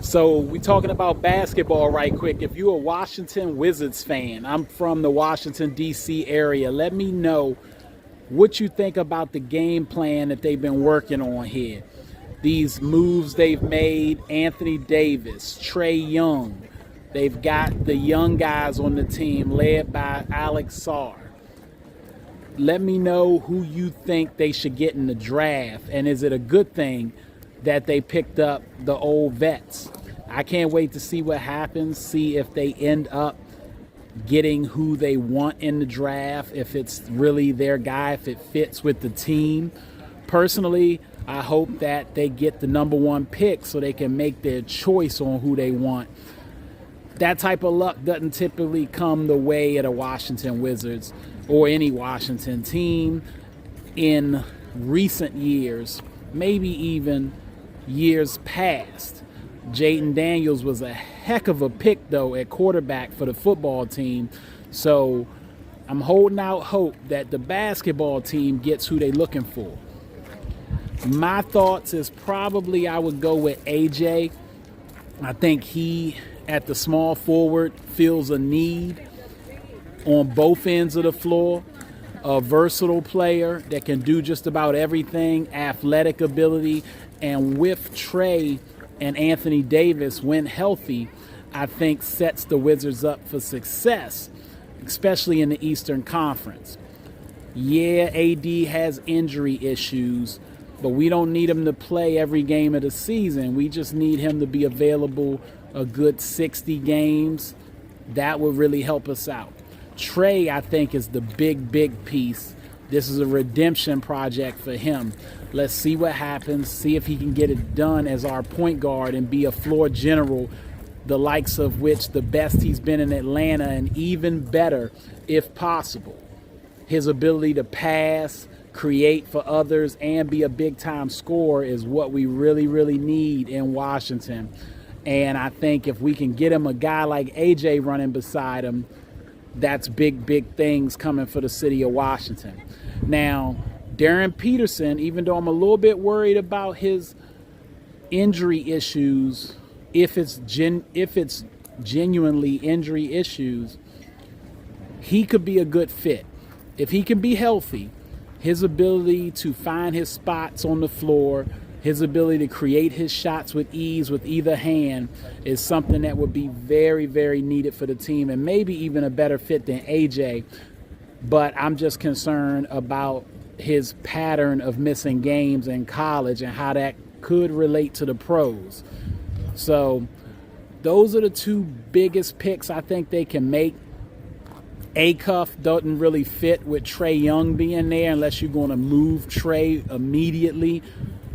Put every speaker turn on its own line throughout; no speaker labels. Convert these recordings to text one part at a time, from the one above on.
So we talking about basketball right quick. If you're a Washington Wizards fan, I'm from the Washington, D.C. area. Let me know what you think about the game plan that they've been working on here. These moves they've made, Anthony Davis, Trae Young. They've got the young guys on the team led by Alex Sarr. Let me know who you think they should get in the draft, and is it a good thing that they picked up the old vets? I can't wait to see what happens, see if they end up getting who they want in the draft, if it's really their guy, if it fits with the team. Personally, I hope that they get the number one pick so they can make their choice on who they want. That type of luck doesn't typically come the way of the Washington Wizards or any Washington team in recent years, maybe even years past. Jaden Daniels was a heck of a pick, though, at quarterback for the football team. So I'm holding out hope that the basketball team gets who they're looking for. My thoughts is probably I would go with AJ. I think he, at the small forward, feels a need on both ends of the floor. A versatile player that can do just about everything, athletic ability, and with Trae and Anthony Davis, when healthy, I think sets the Wizards up for success, especially in the Eastern Conference. Yeah, AD has injury issues, but we don't need him to play every game of the season. We just need him to be available a good 60 games. That would really help us out. Trae, I think, is the big piece. This is a redemption project for him. Let's see what happens, see if he can get it done as our point guard and be a floor general, the likes of which the best he's been in Atlanta, and even better if possible. His ability to pass, create for others, and be a big-time scorer is what we really need in Washington. And I think if we can get him a guy like AJ running beside him, that's big things coming for the city of Washington. Now, Darren Peterson, even though I'm a little bit worried about his injury issues, if it's genuinely injury issues, he could be a good fit. If he can be healthy, his ability to find his spots on the floor, his ability to create his shots with ease with either hand is something that would be very needed for the team, and maybe even a better fit than AJ. But I'm just concerned about his pattern of missing games in college and how that could relate to the pros. So those are the two biggest picks I think they can make. Acuff doesn't really fit with Trae Young being there unless you're going to move Trae immediately,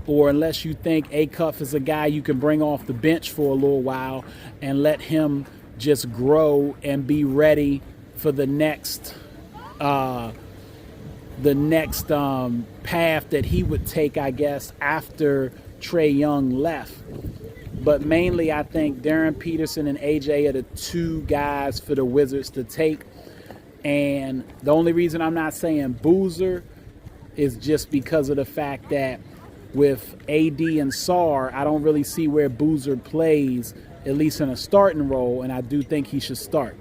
or unless you think Acuff is a guy you can bring off the bench for a little while and let him just grow and be ready for the next path that he would take, I guess, after Trae Young left. But mainly I think Darren Peterson and AJ are the two guys for the Wizards to take. And the only reason I'm not saying Boozer is just because of the fact that with AD and Sarr, I don't really see where Boozer plays, at least in a starting role, and I do think he should start.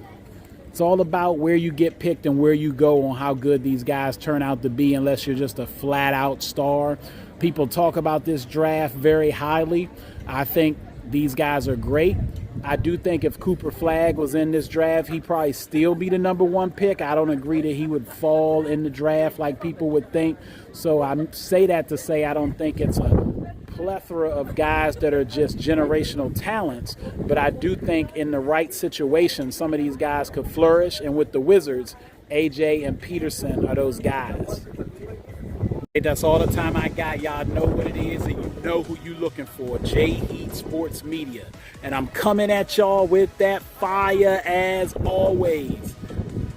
It's all about where you get picked and where you go on how good these guys turn out to be, unless you're just a flat-out star. People talk about this draft very highly. I think these guys are great. I do think if Cooper Flagg was in this draft, he'd probably still be the number one pick. I don't agree that he would fall in the draft like people would think. So I say that to say I don't think it's a plethora of guys that are just generational talents, but I do think in the right situation, some of these guys could flourish. And with the Wizards, AJ and Peterson are those guys. That's all the time I got. Y'all know what it is, and you know who you looking for. J Heat Sports Media. And I'm coming at y'all with that fire as always.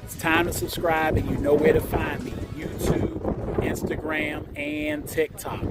It's time to subscribe, and you know where to find me. YouTube, Instagram, and TikTok.